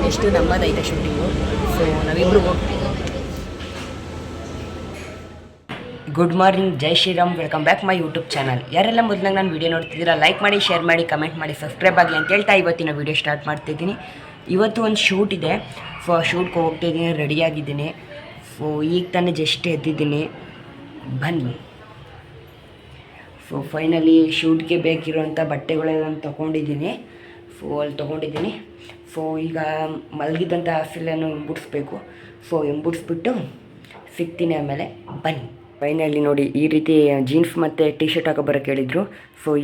Next ನಮ್ಮದೈತೆ shooting. So ನಾವಿಬ್ಬರು good morning, ಜೈ Shriram, welcome back my YouTube channel. ಯಾರೆಲ್ಲ ಮೊದಲಾಗ ನಾನು ವೀಡಿಯೋ ನೋಡ್ತಿದ್ದೀರಾ ಲೈಕ್ ಮಾಡಿ, ಶೇರ್ ಮಾಡಿ, ಕಮೆಂಟ್ ಮಾಡಿ, ಸಬ್ಸ್ಕ್ರೈಬ್ ಆಗಲಿ ಅಂತ ಹೇಳ್ತಾ ಇವತ್ತಿನ ವೀಡಿಯೋ ಸ್ಟಾರ್ಟ್ ಮಾಡ್ತಿದ್ದೀನಿ. ಇವತ್ತು ಒಂದು ಶೂಟ್ ಇದೆ. ಶೂಟ್ಗೆ ಹೋಗ್ತಾಯಿದ್ದೀನಿ, ರೆಡಿಯಾಗಿದ್ದೀನಿ. ಈಗ ತಾನೇ ಜಸ್ಟ್ ಎದ್ದಿದ್ದೀನಿ, ಬನ್ನಿ. ಫೈನಲಿ ಶೂಟ್ಗೆ ಬೇಕಿರೋಂಥ ಬಟ್ಟೆಗಳೆಲ್ಲ ನಾನು ತೊಗೊಂಡಿದ್ದೀನಿ. ಅಲ್ಲಿ ತೊಗೊಂಡಿದ್ದೀನಿ. ಈಗ ಮಲಗಿದಂಥ ಹಾಫಿಲನ್ನು ಎಂಬುಡಿಸ್ಬೇಕು. ಎಂಬುಡಿಸ್ಬಿಟ್ಟು ಸಿಗ್ತೀನಿ ಆಮೇಲೆ, ಬನ್ನಿ. ಫೈನಲಿ ನೋಡಿ, ಈ ರೀತಿ ಜೀನ್ಸ್ ಮತ್ತು ಟಿ ಶರ್ಟ್ ಹಾಕೋಬರೋಕ್ಕೆ ಹೇಳಿದ್ರು.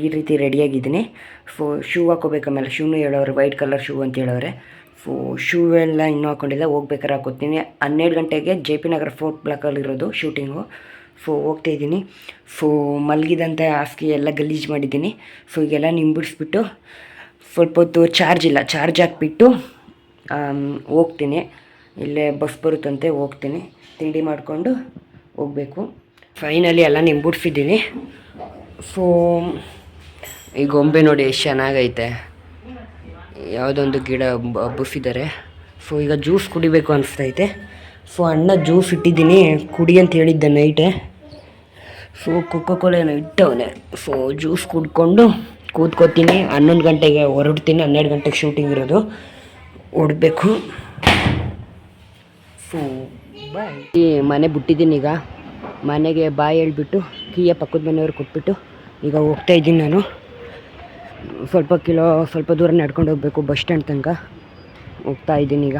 ಈ ರೀತಿ ರೆಡಿಯಾಗಿದ್ದೀನಿ. ಶೂ ಹಾಕೋಬೇಕು. ಆಮೇಲೆ ಶೂನು ಹೇಳೋರು, ವೈಟ್ ಕಲರ್ ಶೂ ಅಂತ ಹೇಳೋರೆ. ಶೂ ಎಲ್ಲ ಇನ್ನೂ ಹಾಕ್ಕೊಂಡಿಲ್ಲ, ಹೋಗ್ಬೇಕಾರೆ ಹಾಕೋತೀನಿ. 12 ಗಂಟೆಗೆ ಜೆ ಪಿ ನಗರ ಫೋರ್ಟ್ ಬ್ಲಾಕಲ್ಲಿರೋದು ಶೂಟಿಂಗು. ಹೋಗ್ತಾಯಿದ್ದೀನಿ. ಮಲಗಿದಂಥ ಹಾಸಿಗೆ ಎಲ್ಲ ಗಲೀಜು ಮಾಡಿದ್ದೀನಿ. ಈಗೆಲ್ಲ ನಿಂಬಿಡಿಸ್ಬಿಟ್ಟು ಸ್ವಲ್ಪ ಹೊತ್ತು ಚಾರ್ಜ್ ಹಾಕ್ಬಿಟ್ಟು ಹೋಗ್ತೀನಿ. ಇಲ್ಲೇ ಬಸ್ ಬರುತ್ತಂತೆ, ಹೋಗ್ತೀನಿ. ತಿಂಡಿ ಮಾಡಿಕೊಂಡು ಹೋಗಬೇಕು. ಫೈನಲಿ ಎಲ್ಲ ನಿಂಬುಡ್ಸಿದ್ದೀನಿ. ಈ ಗೊಂಬೆ ನೋಡಿ ಎಷ್ಟು ಚೆನ್ನಾಗೈತೆ. ಯಾವುದೊಂದು ಗಿಡ ಹಬ್ಬಿಸಿದ್ದಾರೆ. ಈಗ ಜ್ಯೂಸ್ ಕುಡಿಬೇಕು ಅನಿಸ್ತೈತೆ. ಅಣ್ಣ ಜ್ಯೂಸ್ ಇಟ್ಟಿದ್ದೀನಿ, ಕುಡಿ ಅಂತ ಹೇಳಿದ್ದೆ ನೈಟೇ. ಕೋಕೋ-ಕೋಲಾ ಇಟ್ಟವನೆ. ಜ್ಯೂಸ್ ಕುಡ್ಕೊಂಡು ಕೂತ್ಕೋತೀನಿ. 11 ಗಂಟೆಗೆ ಹೊರಡ್ತೀನಿ. 12 ಗಂಟೆಗೆ ಶೂಟಿಂಗ್ ಇರೋದು, ಹೊರಡಬೇಕು. ಬಾಯ್. ಈ ಮನೆ ಬಿಟ್ಟಿದ್ದೀನಿ. ಈಗ ಮನೆಗೆ ಬಾಯ್ ಹೇಳ್ಬಿಟ್ಟು ಕೀಯ ಪಕ್ಕದ ಮನೆಯವ್ರು ಕೊಟ್ಬಿಟ್ಟು ಈಗ ಹೋಗ್ತಾಯಿದ್ದೀನಿ ನಾನು. ಸ್ವಲ್ಪ ದೂರ ನಡ್ಕೊಂಡು ಹೋಗಬೇಕು, ಬಸ್ ಸ್ಟ್ಯಾಂಡ್ ತನಕ ಹೋಗ್ತಾಯಿದ್ದೀನಿ. ಈಗ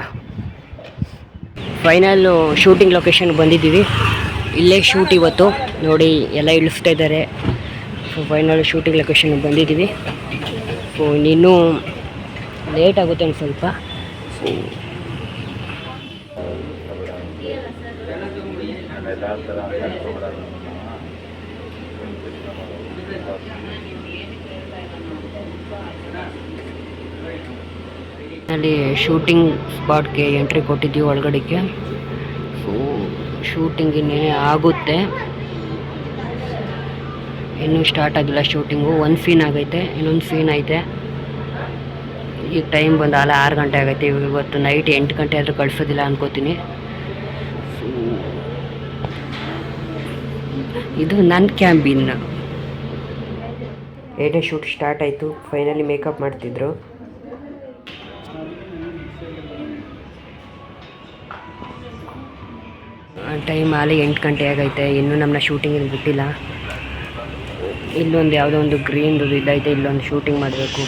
ಫೈನಲ್ಲು ಶೂಟಿಂಗ್ ಲೊಕೇಶನ್ಗೆ ಬಂದಿದ್ದೀವಿ. ಇಲ್ಲೇ ಶೂಟ್ ಇವತ್ತು ನೋಡಿ, ಎಲ್ಲ ಇಳಿಸ್ತಾ ಇದ್ದಾರೆ. ಫೈನಲ್ ಶೂಟಿಂಗ್ ಲೊಕೇಶನ್ಗೆ ಬಂದಿದ್ದೀವಿ. ಇನ್ನೂ ಲೇಟ್ ಆಗುತ್ತೆ ಒಂದು ಸ್ವಲ್ಪ. ಅಲ್ಲಿ ಶೂಟಿಂಗ್ ಸ್ಪಾಟ್ಗೆ ಎಂಟ್ರಿ ಕೊಟ್ಟಿದ್ದೀವಿ ಒಳಗಡೆಗೆ. ಶೂಟಿಂಗ್ ಇನ್ನೇನೆ ಆಗುತ್ತೆ, ಇನ್ನೂ ಸ್ಟಾರ್ಟ್ ಆಗಿಲ್ಲ ಶೂಟಿಂಗು. ಒಂದು ಸೀನ್ ಆಗೈತೆ, ಇನ್ನೊಂದು ಸೀನ್ ಐತೆ. ಈಗ ಟೈಮ್ ಬಂದು 6 ಗಂಟೆ ಆಗೈತೆ. ಇವತ್ತು ನೈಟ್ 8 ಗಂಟೆ ಆದರೂ ಕಳಿಸೋದಿಲ್ಲ ಅನ್ಕೋತೀನಿ. ಇದು ನನ್ನ ಕ್ಯಾಬಿನ್. 8ನೇ ಶೂಟ್ ಸ್ಟಾರ್ಟ್ ಆಯಿತು. ಫೈನಲಿ ಮೇಕಪ್ ಮಾಡ್ತಿದ್ರು. ಟೈಮ್ 8 ಗಂಟೆ ಆಗೈತೆ. ಇನ್ನೂ ನಮ್ಮನ್ನ ಶೂಟಿಂಗಿಗೆ ಬಿಟ್ಟಿಲ್ಲ. ಇಲ್ಲೊಂದು ಯಾವುದೋ ಒಂದು ಗ್ರೀನ್ದು ಇದೈತೆ, ಇಲ್ಲೊಂದು ಶೂಟಿಂಗ್ ಮಾಡಬೇಕು.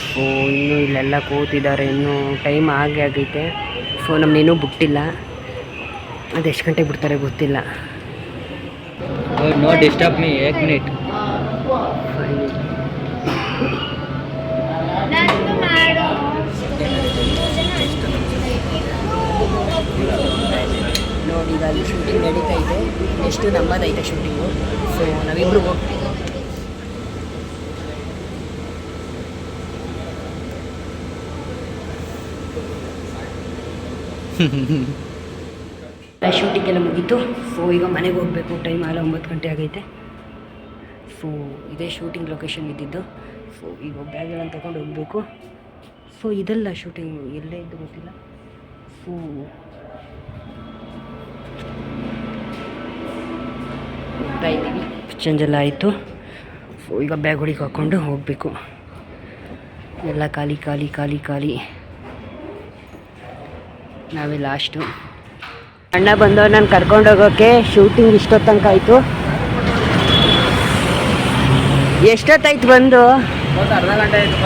ಇನ್ನೂ ಇಲ್ಲೆಲ್ಲ ಕೂತಿದ್ದಾರೆ. ಇನ್ನೂ ಟೈಮ್ ಆಗೈತೆ. ನಮ್ಮನ್ನೇನೂ ಬಿಟ್ಟಿಲ್ಲ. ಅದು ಎಷ್ಟು ಗಂಟೆಗೆ ಬಿಡ್ತಾರೆ ಗೊತ್ತಿಲ್ಲ. No disturb me, 1 minute. ನೋಡಿ, ಈಗ ಅಲ್ಲಿ ಶೂಟಿಂಗ್ ನಡೀತಾ ಇದೆ. ನೆಕ್ಸ್ಟು ನಮ್ಮದೈತೆ ಶೂಟಿಂಗು. ನಾವಿಬ್ಬರು ಹೋಗ್ತೀವಿ. ಶೂಟಿಂಗ್ ಎಲ್ಲ ಮುಗೀತು. ಈಗ ಮನೆಗೆ ಹೋಗಬೇಕು. ಟೈಮ್ 9 ಗಂಟೆ ಆಗೈತೆ. ಇದೇ ಶೂಟಿಂಗ್ ಲೊಕೇಶನ್ ಇದ್ದಿದ್ದು. ಈಗ ಬ್ಯಾಗ್ಗಳನ್ನು ತೊಗೊಂಡು ಹೋಗಬೇಕು. ಇದೆಲ್ಲ ಶೂಟಿಂಗ್ ಎಲ್ಲೇ ಇದ್ದು ಗೊತ್ತಿಲ್ಲ. ಹೋಗ್ತಾ ಇದ್ದೀವಿ. ಚೇಂಜ್ ಎಲ್ಲ ಆಯಿತು. ಈಗ ಬ್ಯಾಗ್ ಹೊಡಿಗೆ ಹಾಕ್ಕೊಂಡು ಹೋಗಬೇಕು. ಎಲ್ಲ ಖಾಲಿ ಖಾಲಿ ಖಾಲಿ ಖಾಲಿ. ನಾವೇ ಲಾಸ್ಟು. ಅಣ್ಣ ಬಂದವ್ರು ನಾನು ಕರ್ಕೊಂಡು ಹೋಗೋಕ್ಕೆ. ಶೂಟಿಂಗ್ ಇಷ್ಟೊತ್ತು ತನಕ ಆಯಿತು. ಎಷ್ಟೊತ್ತಾಯ್ತು ಬಂದು? ಅರ್ಧ ಗಂಟೆ ಆಯಿತು.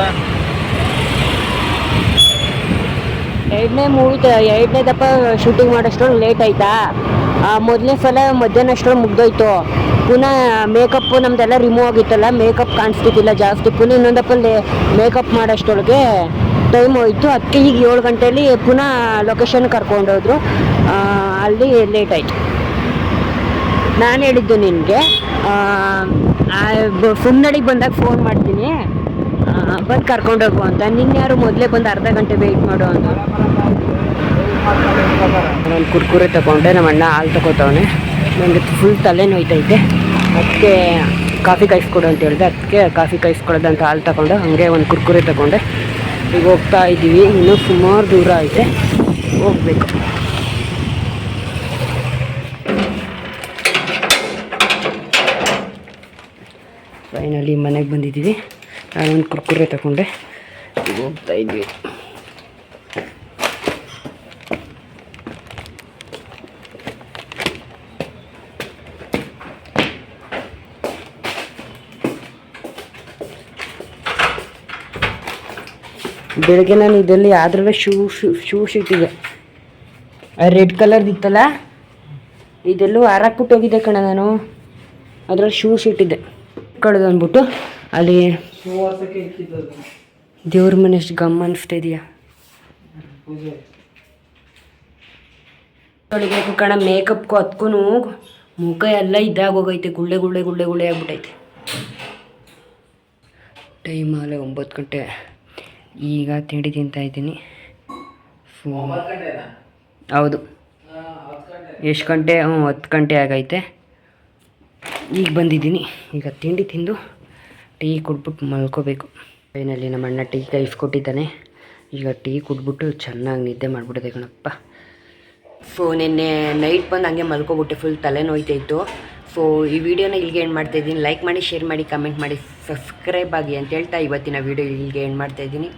2ನೇ ದಪ್ಪ ಶೂಟಿಂಗ್ ಮಾಡೋಷ್ಟೊಳಗೆ ಲೇಟ್ ಆಯಿತಾ? ಮೊದಲನೇ ಸಲ ಮಧ್ಯಾಹ್ನ ಅಷ್ಟೊಳಗೆ ಮುಗ್ದೋಯ್ತು. ಪುನಃ ಮೇಕಪ್ಪು ನಮ್ಮದೆಲ್ಲ ರಿಮೂವ್ ಆಗಿತ್ತಲ್ಲ, ಮೇಕಪ್ ಕಾಣಿಸ್ತಿದ್ದಿಲ್ಲ ಜಾಸ್ತಿ. ಪುನಃ ಇನ್ನೊಂದಪ್ಪಲ್ಲಿ ಮೇಕಪ್ ಮಾಡೋಷ್ಟೊಳಗೆ ಟೈಮ್ ಹೋಯಿತು. ಅದಕ್ಕೆ ಈಗ 7 ಗಂಟೆಯಲ್ಲಿ ಪುನಃ ಲೊಕೇಶನ್ ಕರ್ಕೊಂಡೋದ್ರು. ಅಲ್ಲಿ ಲೇಟ್ ಆಯಿತು. ನಾನು ಹೇಳಿದ್ದು ನಿನಗೆ ಸುಮ್ಮನಡಿಗೆ ಬಂದಾಗ ಫೋನ್ ಮಾಡ್ತೀನಿ, ಬಂದು ಕರ್ಕೊಂಡೋಗು ಅಂತ. ಯಾರು ಮೊದಲೇ ಬಂದು ಅರ್ಧ ಗಂಟೆ ವೆಯ್ಟ್ ಮಾಡು ಅಂತ. ನಾನು ಕುರ್ಕುರೆ ತಗೊಂಡೆ. ನಮ್ಮ ಅಣ್ಣ ಹಾಲು ತಗೋತವನೆ. ನನಗೆ ಫುಲ್ ತಲೆ ನೋಯ್ತೈತೆ. ಅದಕ್ಕೆ ಕಾಫಿ ಕಾಯಿಸ್ಕೊಡು ಅಂತ ಹೇಳಿದೆ. ಅದಕ್ಕೆ ಕಾಫಿ ಕಾಯಿಸ್ಕೊಳ್ಳೋದಂತ ಹಾಲು ತಗೊಂಡು ಹಾಗೆ ಒಂದು ಕುರ್ಕುರೆ ತಗೊಂಡೆ. ಈಗ ಹೋಗ್ತಾ ಇದ್ದೀವಿ, ಇನ್ನೂ ಸುಮಾರು ದೂರ ಐತೆ, ಹೋಗ್ಬೇಕು. ಫೈನಲಿ ಮನೆಗೆ ಬಂದಿದ್ದೀವಿ. ನಾನೊಂದು ಕುರ್ಕುರೆ ತಗೊಂಡೆ, ಈಗ ಹೋಗ್ತಾ ಇದ್ವಿ. ಬೆಳಗ್ಗೆ ನಾನು ಇದರಲ್ಲಿ ಅದರಲ್ಲೇ ಶೂಸ್ ಇಟ್ಟಿದ್ದೆ, ರೆಡ್ ಕಲರ್ದು ಇತ್ತಲ್ಲ, ಇದೆಲ್ಲೂ ಹಾರಾಕ್ಬಿಟ್ಟು ಹೋಗಿದ್ದೆ ಕಣ ನಾನು, ಅದರಲ್ಲಿ ಶೂಸ್ ಇಟ್ಟಿದ್ದೆ. ಕಳೆದು ಅಂದ್ಬಿಟ್ಟು ಅಲ್ಲಿ ದೇವ್ರ ಮನೆ ಎಷ್ಟು ಗಮ್ ಅನಿಸ್ತಾ ಇದೆಯಾ. ತೊಳಿಬೇಕು ಕಣ, ಮೇಕಪ್ಗೂ ಅದಕ್ಕೂ ಮುಖ ಎಲ್ಲ ಇದಾಗೋಗೈತೆ, ಗುಳ್ಳೆ ಗುಳ್ಳೆ ಗುಳ್ಳೆ ಗುಳ್ಳೆ ಆಗ್ಬಿಟ್ಟೈತೆ. ಟೈಮ್ ಆಗಲೇ 9 ಗಂಟೆ. ಈಗ ತಿಂಡಿ ತಿಂತಾಯಿದ್ದೀನಿ. ಹೌದು, ಎಷ್ಟು ಗಂಟೆ? 10 ಗಂಟೆ ಆಗೈತೆ. ಈಗ ಬಂದಿದ್ದೀನಿ. ಈಗ ತಿಂಡಿ ತಿಂದು ಟೀ ಕುಡ್ಬಿಟ್ಟು ಮಲ್ಕೋಬೇಕು. ಫೈನಲ್ಲಿ ನಮ್ಮ ಅಣ್ಣ ಟೀ ಕಾಯಿಸ್ಕೊಟ್ಟಿದ್ದಾನೆ. ಈಗ ಟೀ ಕುಡ್ಬಿಟ್ಟು ಚೆನ್ನಾಗಿ ನಿದ್ದೆ ಮಾಡಿಬಿಟ್ಟಿದೆ ಕಣಪ್ಪ. ನಿನ್ನೆ ನೈಟ್ ಬಂದು ಹಂಗೆ ಮಲ್ಕೊಬಿಟ್ಟೆ, ಫುಲ್ ತಲೆ ನೋಯ್ತಾಯಿತ್ತು. ಈ ವಿಡಿಯೋನ ಇಲ್ಲಿಗೆ ಎಂಡ್ ಮಾಡ್ತಾಯಿದ್ದೀನಿ. ಲೈಕ್ ಮಾಡಿ, ಶೇರ್ ಮಾಡಿ, ಕಮೆಂಟ್ ಮಾಡಿ, ಸಬ್ಸ್ಕ್ರೈಬ್ ಆಗಿ ಅಂತ ಹೇಳ್ತಾ ಇವತ್ತಿನ ವಿಡಿಯೋ ಇಲ್ಲಿಗೆ ಎಂಡ್ ಮಾಡ್ತಾಯಿದ್ದೀನಿ.